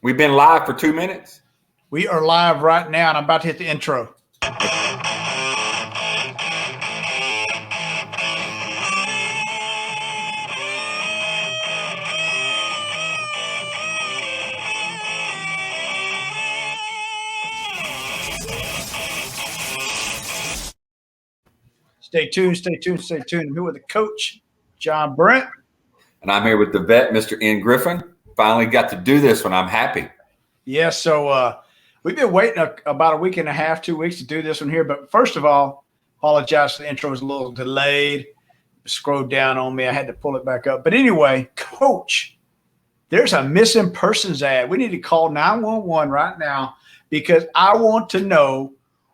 We've been live for 2 minutes. We are live right now, and I'm about to hit the intro. Stay tuned, stay tuned, stay tuned. I'm here with the coach, John Brent. And I'm here with the vet, Mr. N. Griffin. Finally got to do this one. I'm happy. Yes, so we've been waiting about a week and a half, 2 weeks to do this one here. But first of all, apologize for the intro was a little delayed. It scrolled down on me. I had to pull it back up. But anyway, coach, there's a missing persons ad. We need to call 911 right now because I want to know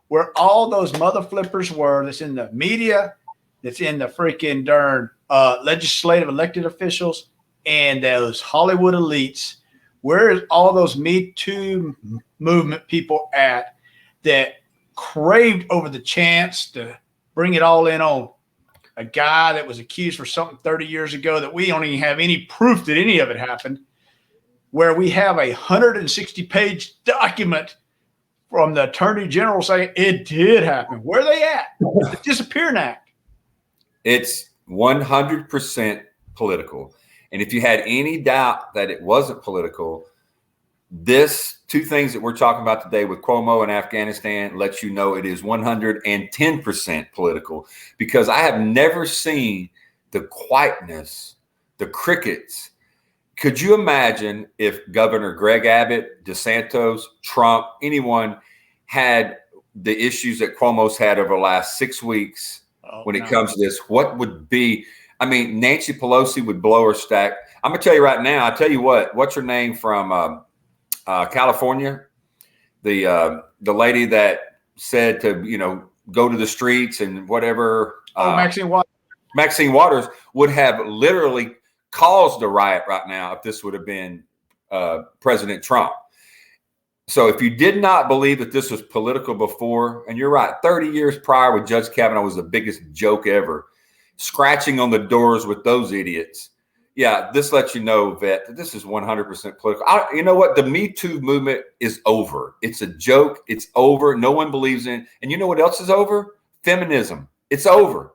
where all those mother flippers were that's in the media, that's in the freaking darn legislative elected officials and those Hollywood elites. Where is all those Me Too movement people at that craved over the chance to bring it all in on a guy that was accused for something 30 years ago that we don't even have any proof that any of it happened, where we have a 160-page document from the attorney general saying it did happen. Where are they at? The Disappearing Act. It's 100% political. And if you had any doubt that it wasn't political, this two things that we're talking about today with Cuomo and Afghanistan lets you know it is 110% political, because I have never seen the quietness, the crickets. Could you imagine if Governor Greg Abbott, DeSantis, Trump, anyone had the issues that Cuomo's had over the last 6 weeks when it comes to this? What would be? I mean, Nancy Pelosi would blow her stack. I'm going to tell you right now, I'll tell you what's her name from California? The lady that said to, go to the streets and whatever. Maxine Waters. Maxine Waters would have literally caused a riot right now if this would have been President Trump. So if you did not believe that this was political before, and you're right, 30 years prior with Judge Kavanaugh was the biggest joke ever, scratching on the doors with those idiots. Yeah, this lets you know, Vet, that this is 100% political. You know what? The Me Too movement is over. It's a joke. It's over. No one believes in it. And you know what else is over? Feminism. It's over.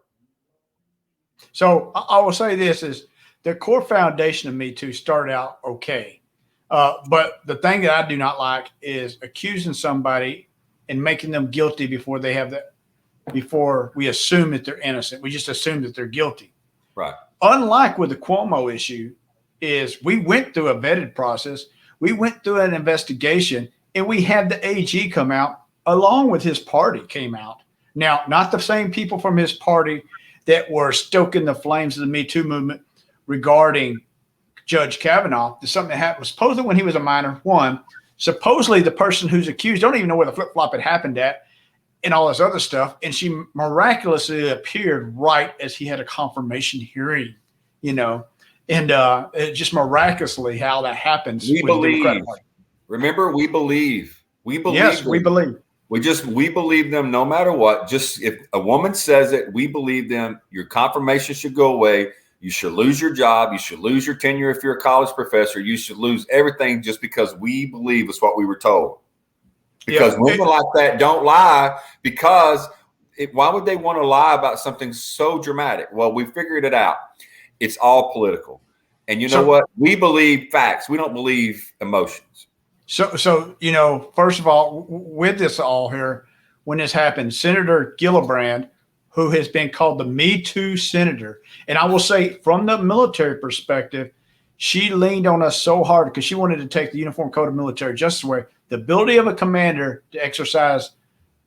So I will say this is the core foundation of Me Too started out okay. But the thing that I do not like is accusing somebody and making them guilty before they have before we assume that they're innocent. We just assume that they're guilty. Right. Unlike with the Cuomo issue, is we went through a vetted process. We went through an investigation, and we had the AG come out along with his party came out. Now, not the same people from his party that were stoking the flames of the Me Too movement regarding Judge Kavanaugh. There's something that happened supposedly when he was a minor. One, supposedly the person who's accused don't even know where the flip-flop had happened at and all this other stuff. And she miraculously appeared right as he had a confirmation hearing, and just miraculously how that happens. We believe. Remember, we believe. We believe. Yes, we believe. We believe them no matter what. Just if a woman says it, we believe them. Your confirmation should go away. You should lose your job. You should lose your tenure if you're a college professor. You should lose everything just because we believe it's what we were told. Because women like that don't lie, because why would they want to lie about something so dramatic? Well, we figured it out. It's all political. And you know what? We believe facts. We don't believe emotions. So first of all, with this all here, when this happened, Senator Gillibrand, who has been called the Me Too senator. And I will say from the military perspective, she leaned on us so hard because she wanted to take the Uniform Code of Military Justice away. The ability of a commander to exercise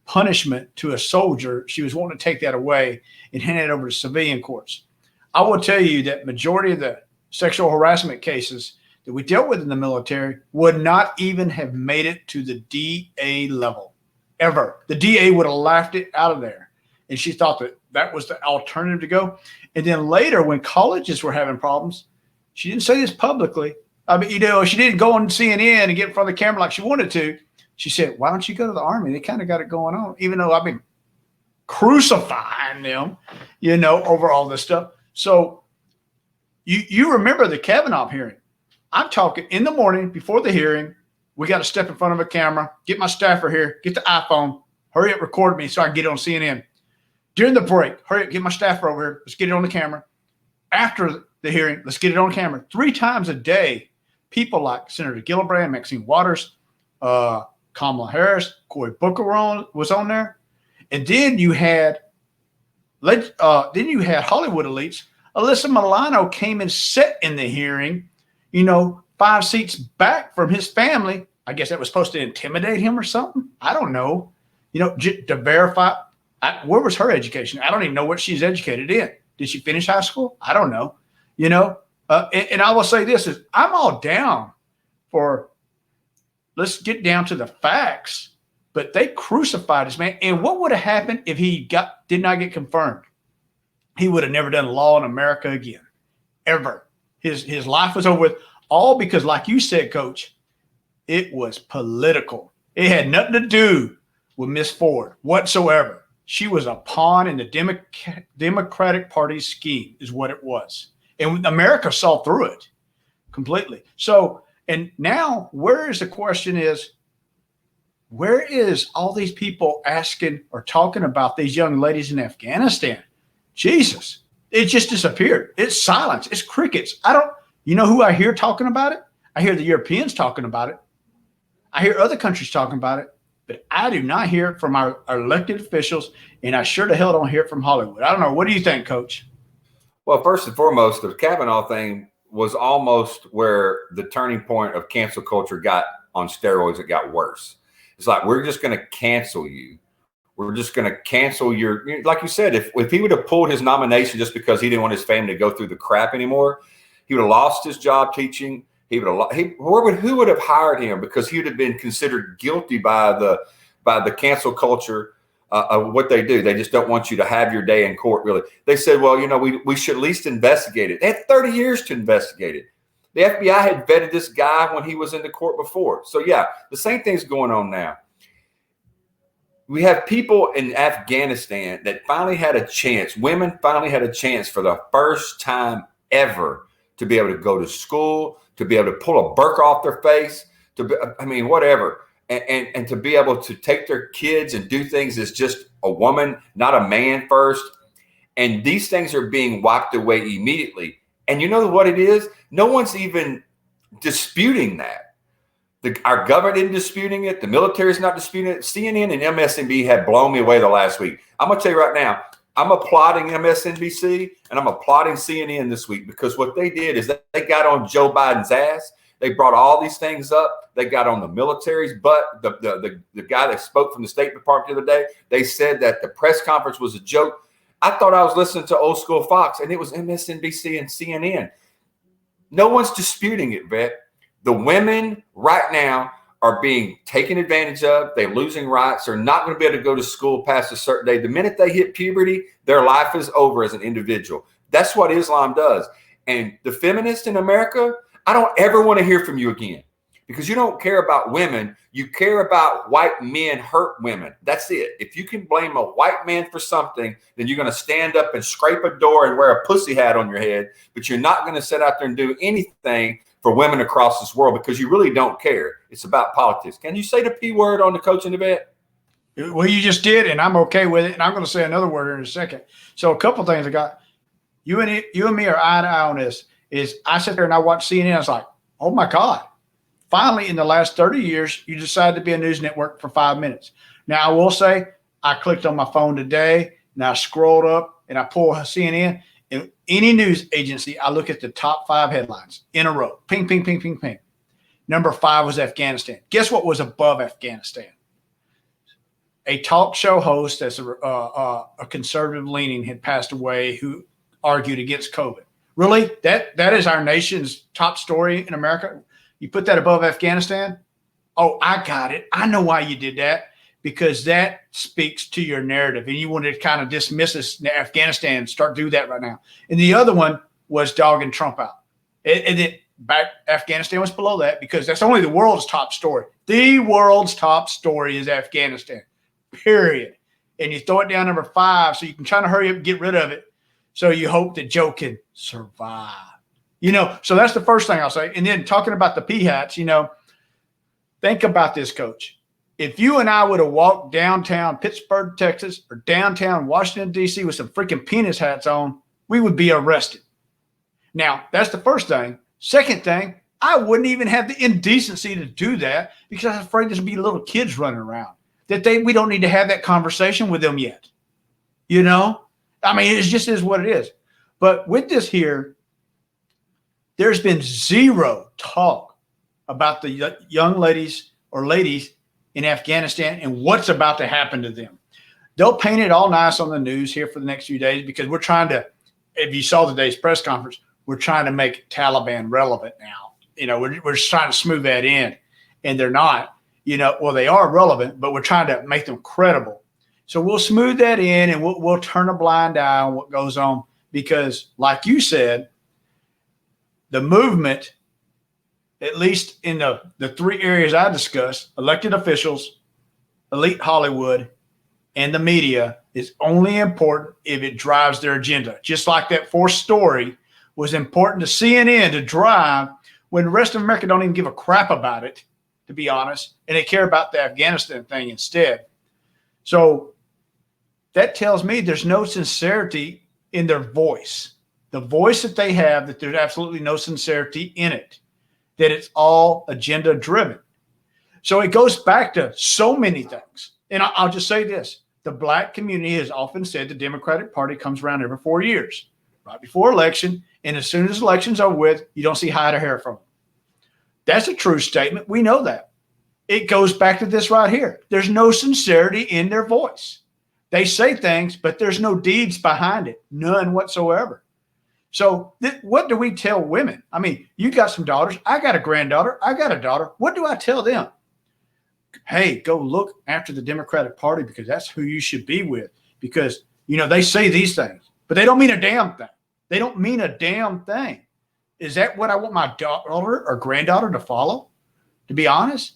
punishment to a soldier, she was wanting to take that away and hand it over to civilian courts. I will tell you that majority of the sexual harassment cases that we dealt with in the military would not even have made it to the DA level, ever. The DA would have laughed it out of there. And she thought that was the alternative to go. And then later, when colleges were having problems, she didn't say this publicly. I mean, she didn't go on CNN and get in front of the camera like she wanted to. She said, why don't you go to the Army? They kind of got it going on, even though I've been crucifying them, over all this stuff. So you remember the Kavanaugh hearing. I'm talking in the morning before the hearing, We got to step in front of a camera. Get my staffer here. Get the iPhone. Hurry up, record me so I can get it on CNN. During the break, hurry up, get my staffer over here. Let's get it on the camera. After the hearing, let's get it on camera. 3 times a day, people like Senator Gillibrand, Maxine Waters, Kamala Harris, Cory Booker was on there. And then you had Hollywood elites. Alyssa Milano came and sat in the hearing, 5 seats back from his family. I guess that was supposed to intimidate him or something. I don't know. To verify, where was her education? I don't even know what she's educated in. Did she finish high school? I don't know. And I will say this is I'm all down for let's get down to the facts, but they crucified this man. And what would have happened if he did not get confirmed? He would have never done law in America again, ever. His life was over with, all because, like you said, Coach, it was political. It had nothing to do with Miss Ford whatsoever. She was a pawn in the Democratic Party's scheme is what it was. And America saw through it completely. So, and now where is all these people asking or talking about these young ladies in Afghanistan? Jesus, it just disappeared. It's silence. It's crickets. Who I hear talking about it? I hear the Europeans talking about it. I hear other countries talking about it, but I do not hear it from our elected officials, and I sure the hell don't hear it from Hollywood. I don't know. What do you think, Coach? Well, first and foremost, the Kavanaugh thing was almost where the turning point of cancel culture got on steroids. It got worse. It's like, we're just going to cancel you. We're just going to cancel like you said, if he would have pulled his nomination just because he didn't want his family to go through the crap anymore, he would have lost his job teaching. Who would have hired him, because he would have been considered guilty by the cancel culture of what they do. They just don't want you to have your day in court, really. They said, well, we should at least investigate it. They had 30 years to investigate it. The FBI had vetted this guy when he was in the court before. So, yeah, the same thing's going on now. We have people in Afghanistan that finally had a chance. Women finally had a chance for the first time ever to be able to go to school, to be able to pull a burqa off their face, whatever. And to be able to take their kids and do things as just a woman, not a man first. And these things are being wiped away immediately. And you know what it is? No one's even disputing that. Our government isn't disputing it. The military is not disputing it. CNN and MSNBC have blown me away the last week. I'm going to tell you right now, I'm applauding MSNBC and I'm applauding CNN this week, because what they did is they got on Joe Biden's ass. They brought all these things up. They got on the military's butt. The guy that spoke from the State Department the other day, they said that the press conference was a joke. I thought I was listening to old school Fox, and it was MSNBC and CNN. No one's disputing it, Vet. The women right now are being taken advantage of. They're losing rights. They're not going to be able to go to school past a certain day. The minute they hit puberty, their life is over as an individual. That's what Islam does. And the feminists in America, I don't ever want to hear from you again, because you don't care about women. You care about white men hurt women. That's it. If you can blame a white man for something, then you're going to stand up and scrape a door and wear a pussy hat on your head, but you're not going to sit out there and do anything for women across this world, because you really don't care. It's about politics. Can you say the P word on the Coach and the Vet? Well, you just did, and I'm okay with it. And I'm going to say another word in a second. So a couple things I got. You and me are eye to eye on this. Is I sit there and I watch CNN. I was like, oh my God. Finally, in the last 30 years, you decided to be a news network for 5 minutes. Now, I will say, I clicked on my phone today and I scrolled up and I pulled CNN. In any news agency, I look at the top 5 headlines in a row. Ping, ping, ping, ping, ping. Number 5 was Afghanistan. Guess what was above Afghanistan? A talk show host that's a conservative leaning had passed away who argued against COVID. Really? That is our nation's top story in America? You put that above Afghanistan? Oh, I got it. I know why you did that, because that speaks to your narrative, and you want to kind of dismiss us in Afghanistan. Start do that right now. And the other one was dogging Trump out. Afghanistan was below that, because that's only the world's top story. The world's top story is Afghanistan, period. And you throw it down number 5 so you can try to hurry up and get rid of it. So you hope that Joe can survive. So that's the first thing I'll say. And then talking about the P hats, Think about this, Coach. If you and I would have walked downtown Pittsburgh, Texas, or downtown Washington, D.C. with some freaking penis hats on, we would be arrested. Now, that's the first thing. Second thing, I wouldn't even have the indecency to do that because I was afraid there'd be little kids running around. We don't need to have that conversation with them yet. You know? I mean, it just is what it is. But with this here, there's been zero talk about the young ladies or ladies in Afghanistan and what's about to happen to them. They'll paint it all nice on the news here for the next few days because we're trying to, if you saw today's press conference, we're trying to make Taliban relevant now. You know, we're just trying to smooth that in, and they're not. You know, well, they are relevant, but we're trying to make them credible. So we'll smooth that in, and we'll turn a blind eye on what goes on because, like you said, the movement, at least in the three areas I discussed, elected officials, elite Hollywood, and the media, is only important if it drives their agenda. Just like that fourth story was important to CNN to drive when the rest of America don't even give a crap about it, to be honest, and they care about the Afghanistan thing instead. So that tells me there's no sincerity in their voice. The voice that they have, that there's absolutely no sincerity in it, that it's all agenda driven. So it goes back to so many things. And I'll just say this. The black community has often said the Democratic Party comes around every 4 years, right before election. And as soon as elections are with, you don't see hide or hair from them. That's a true statement. We know that. It goes back to this right here. There's no sincerity in their voice. They say things, but there's no deeds behind it. None whatsoever. So what do we tell women? I mean, you got some daughters. I got a granddaughter. I got a daughter. What do I tell them? Hey, go look after the Democratic Party because that's who you should be with. Because, you know, they say these things, but they don't mean a damn thing. They don't mean a damn thing. Is that what I want my daughter or granddaughter to follow? To be honest,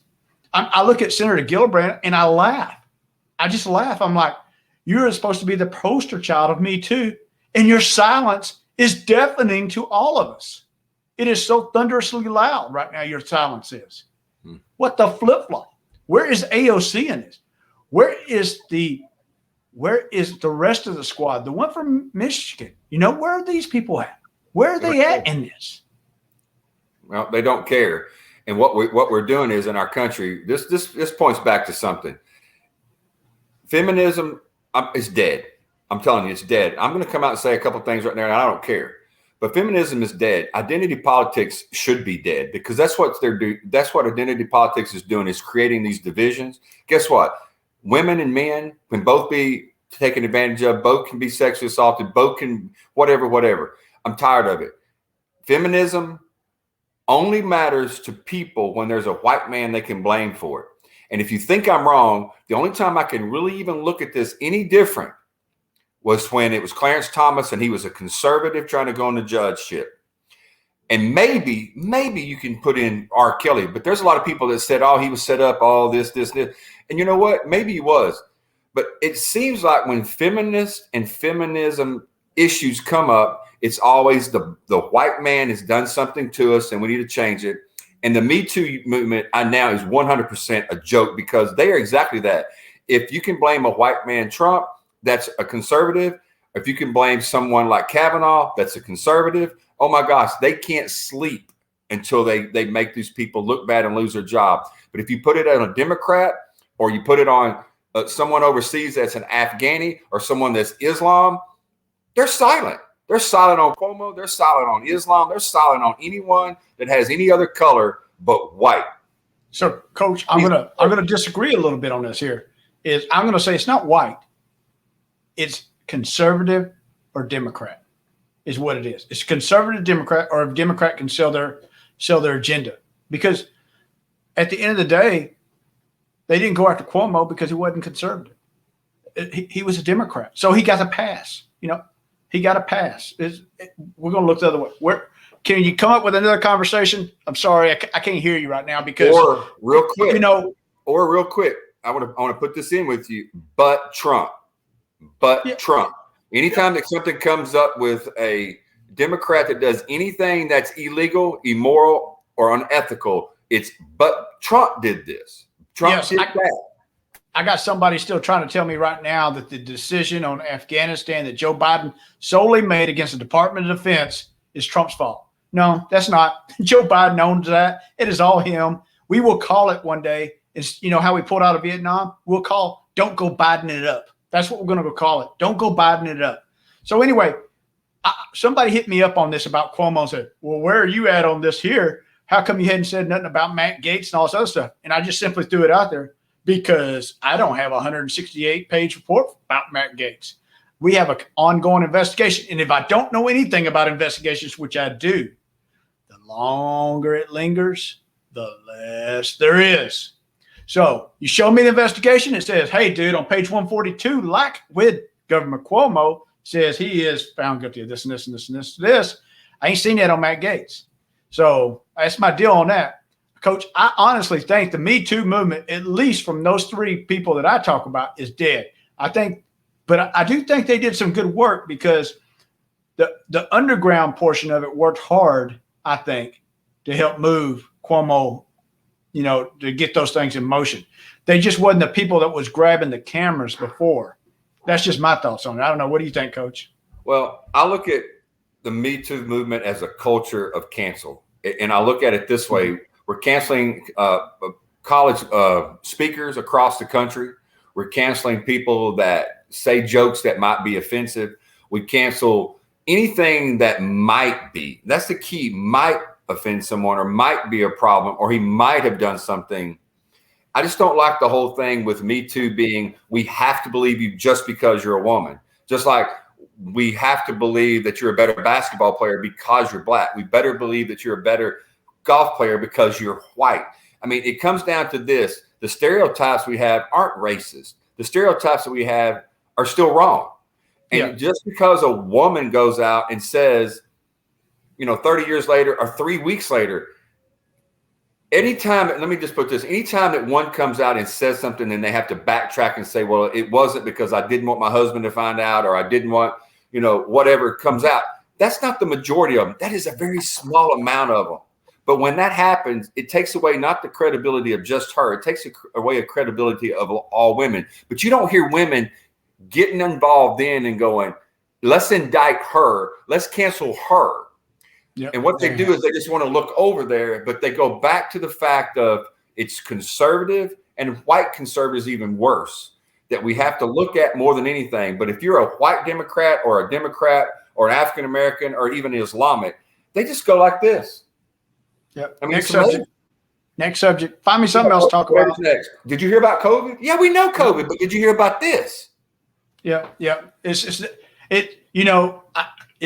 I look at Senator Gillibrand and I laugh. I just laugh. I'm like, you're supposed to be the poster child of Me Too, and your silence is deafening to all of us. It is so thunderously loud right now, your silence is. What the flip-flop? Where is AOC in this? Where is the rest of the squad? The one from Michigan. You know, where are these people at? Where are they at in this? Well, they don't care. And what we're doing is in our country, this points back to something. Feminism is dead. I'm telling you, it's dead. I'm going to come out and say a couple of things right now, and I don't care. But feminism is dead. Identity politics should be dead because that's what they're doing. That's what identity politics is doing, is creating these divisions. Guess what? Women and men can both be taken advantage of. Both can be sexually assaulted. Both can whatever. I'm tired of it. Feminism only matters to people when there's a white man they can blame for it. And if you think I'm wrong, the only time I can really even look at this any different was when it was Clarence Thomas and he was a conservative trying to go into judgeship. And maybe you can put in R. Kelly, but there's a lot of people that said, oh, he was set up, all this. And you know what? Maybe he was. But it seems like when feminist and feminism issues come up, it's always the white man has done something to us and we need to change it. And the Me Too movement now is 100% a joke because they are exactly that. If you can blame a white man, Trump, that's a conservative. If you can blame someone like Kavanaugh, that's a conservative. Oh my gosh, they can't sleep until they make these people look bad and lose their job. But if you put it on a Democrat or you put it on someone overseas that's an Afghani or someone that's Islam, they're silent. They're silent on Cuomo. They're silent on Islam. They're silent on anyone that has any other color but white. So, Coach, I'm gonna disagree a little bit on this here. I'm gonna say it's not white. It's conservative or Democrat is what it is. It's conservative Democrat, or a Democrat can sell their agenda. Because at the end of the day, they didn't go after Cuomo because he wasn't conservative. He was a Democrat. So he got a pass. You know, he got a pass. We're going to look the other way. Can you come up with another conversation? I'm sorry, I can't hear you right now because real quick, I want to put this in with you. But Trump. Trump. Anytime that something comes up with a Democrat that does anything that's illegal, immoral, or unethical, it's but Trump did this. Trump did that. I got somebody still trying to tell me right now that the decision on Afghanistan that Joe Biden solely made against the Department of Defense is Trump's fault. No, that's not. Joe Biden owns that. It is all him. We will call it one day. It's, you know, how we pulled out of Vietnam. We'll call, don't go Biden it up. That's what we're going to go call it. Don't go Biden it up. So anyway, somebody hit me up on this about Cuomo and said, well, where are you at on this here? How come you hadn't said nothing about Matt Gaetz and all this other stuff? And I just simply threw it out there because I don't have a 168-page report about Matt Gaetz. We have an ongoing investigation. And if I don't know anything about investigations, which I do, the longer it lingers, the less there is. So you show me the investigation. It says, hey, dude, on page 142, like with Governor Cuomo, says he is found guilty of this and this and this and this and this. I ain't seen that on Matt Gaetz. So that's my deal on that. Coach, I honestly think the Me Too movement, at least from those three people that I talk about, is dead. But I do think they did some good work because the underground portion of it worked hard, I think, to help move Cuomo, you know, to get those things in motion. They just wasn't the people that was grabbing the cameras before. That's just my thoughts on it. I don't know. What do you think, Coach? Well, I look at the Me Too movement as a culture of cancel. And I look at it this way. We're canceling college speakers across the country. We're canceling people that say jokes that might be offensive. We cancel anything that might be. That's the key. Might offend someone or might be a problem or he might have done something. I just don't like the whole thing with Me Too being we have to believe you just because you're a woman. Just like we have to believe that you're a better basketball player because you're black. We better believe that you're a better golf player because you're white. I mean, it comes down to this. The stereotypes we have aren't racist. The stereotypes that we have are still wrong. And just because a woman goes out and says, you know, 30 years later or 3 weeks later, anytime, let me just put this, anytime that one comes out and says something and they have to backtrack and say, well, it wasn't because I didn't want my husband to find out or I didn't want, you know, whatever comes out. That's not the majority of them. That is a very small amount of them. But when that happens, it takes away not the credibility of just her. It takes away a credibility of all women. But you don't hear women getting involved in and going, let's indict her. Let's cancel her. Yep. And what they do is they just want to look over there, but they go back to the fact of it's conservative and white conservatives even worse that we have to look at more than anything. But if you're a white Democrat or an African-American or even Islamic, they just go like this. Yep. I mean, next subject. Find me something else to talk about. Next. Did you hear about COVID? Yeah, we know COVID, but did you hear about this? Yeah. It's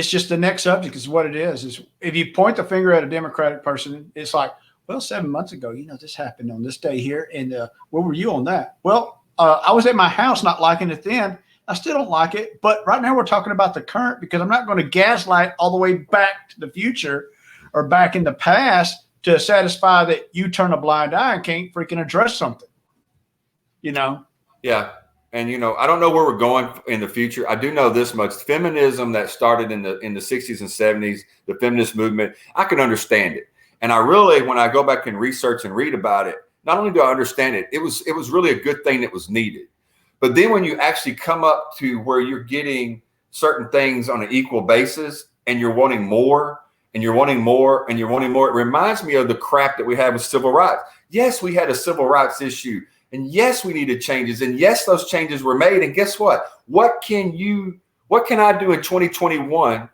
just the next subject is what it is. Is if you point the finger at a Democratic person, it's like, well, 7 months ago, you know, this happened on this day here. And where were you on that? Well, I was at my house not liking it then. I still don't like it. But right now we're talking about the current because I'm not going to gaslight all the way back to the future or back in the past to satisfy that you turn a blind eye and can't freaking address something, you know? Yeah. And, you know, I don't know where we're going in the future. I do know this much. Feminism that started in the 60s and 70s, the feminist movement, I can understand it. And I really, when I go back and research and read about it, not only do I understand it, it was really a good thing that was needed. But then when you actually come up to where you're getting certain things on an equal basis and you're wanting more and you're wanting more and you're wanting more, it reminds me of the crap that we had with civil rights. Yes, we had a civil rights issue. And yes, we needed changes. And yes, those changes were made. And guess what? What can I do in 2021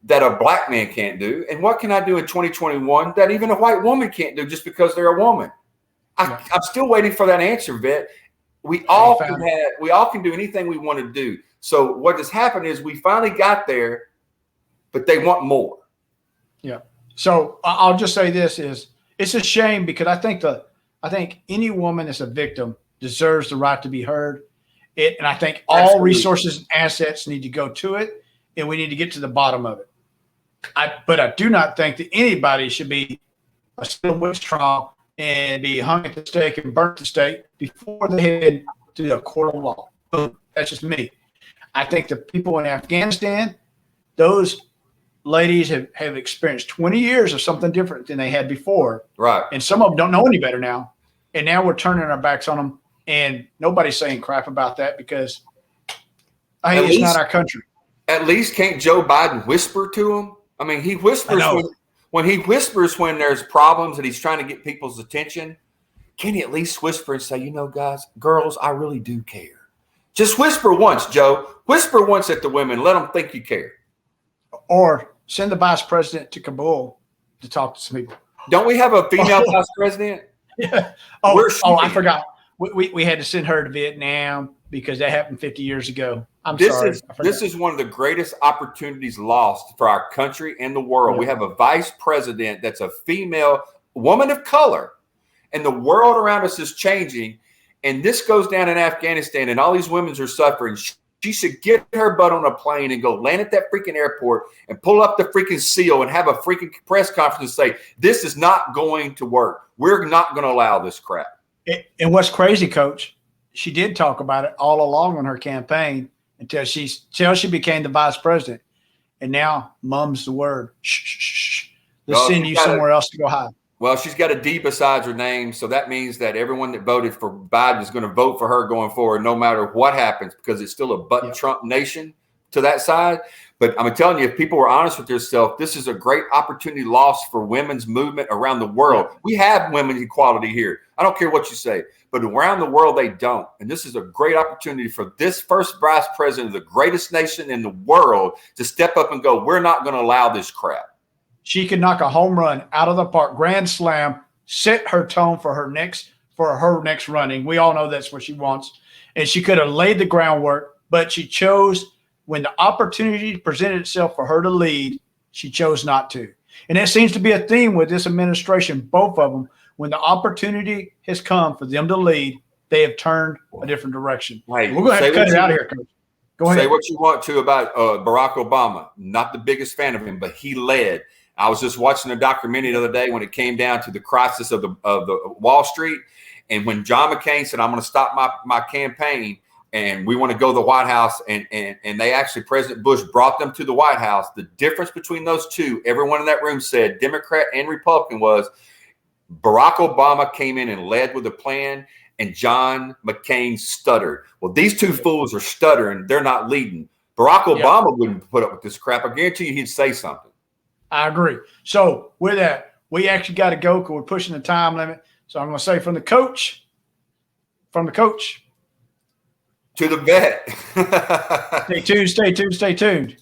that a black man can't do? And what can I do in 2021 that even a white woman can't do just because they're a woman? I'm still waiting for that answer, Vet. We all can do anything we want to do. So what has happened is we finally got there, but they want more. Yeah. So I'll just say this is it's a shame because I think any woman that's a victim deserves the right to be heard. And I think all resources and assets need to go to it, and we need to get to the bottom of it. But I do not think that anybody should be a still witch trial and be hung at the stake and burnt at the stake before they head to the court of law. Boom. That's just me. I think the people in Afghanistan, those ladies have experienced 20 years of something different than they had before. Right. And some of them don't know any better now. and now we're turning our backs on them, and nobody's saying crap about that because it's not our country. At least can't Joe Biden whisper to him? I mean, he whispers when he whispers when there's problems and he's trying to get people's attention. Can he at least whisper and say, guys, girls, I really do care? Just whisper once, Joe. Whisper once at the women. Let them think you care. Or send the vice president to Kabul to talk to some people. Don't we have a female vice president? Yeah. I forgot. We had to send her to Vietnam because that happened 50 years ago. This is one of the greatest opportunities lost for our country and the world. Yeah. We have a vice president that's a female woman of color, and the world around us is changing. And this goes down in Afghanistan, and all these women are suffering. She should get her butt on a plane and go land at that freaking airport and pull up the freaking seal and have a freaking press conference and say, this is not going to work. We're not going to allow this crap. And what's crazy, Coach, she did talk about it all along on her campaign until she became the vice president. And now mum's the word. Shh. Let's send you somewhere else to go hide. Well, she's got a D besides her name, so that means that everyone that voted for Biden is going to vote for her going forward, no matter what happens, because it's still a Trump nation to that side. But I'm telling you, if people were honest with themselves, this is a great opportunity lost for women's movement around the world. We have women's equality here. I don't care what you say, but around the world, they don't. And this is a great opportunity for this first vice president of the greatest nation in the world to step up and go, we're not going to allow this crap. She could knock a home run out of the park, grand slam, set her tone for her next running. We all know that's what she wants. And she could have laid the groundwork, but she chose, when the opportunity presented itself for her to lead, she chose not to. And that seems to be a theme with this administration, both of them. When the opportunity has come for them to lead, they have turned a different direction. Hey, we're going to have to cut it out here, Coach. Go ahead. Say what you want to about Barack Obama. Not the biggest fan of him, but he led. I was just watching a documentary the other day when it came down to the crisis of the Wall Street. And when John McCain said, I'm going to stop my campaign and we want to go to the White House, and they actually, President Bush brought them to the White House. The difference between those two, everyone in that room said, Democrat and Republican, was Barack Obama came in and led with a plan, and John McCain stuttered. Well, these two fools are stuttering. They're not leading. Barack Obama wouldn't put up with this crap. I guarantee you he'd say something. I agree. So with that, we actually got to go because we're pushing the time limit. So I'm going to say from the coach to the vet. Stay tuned.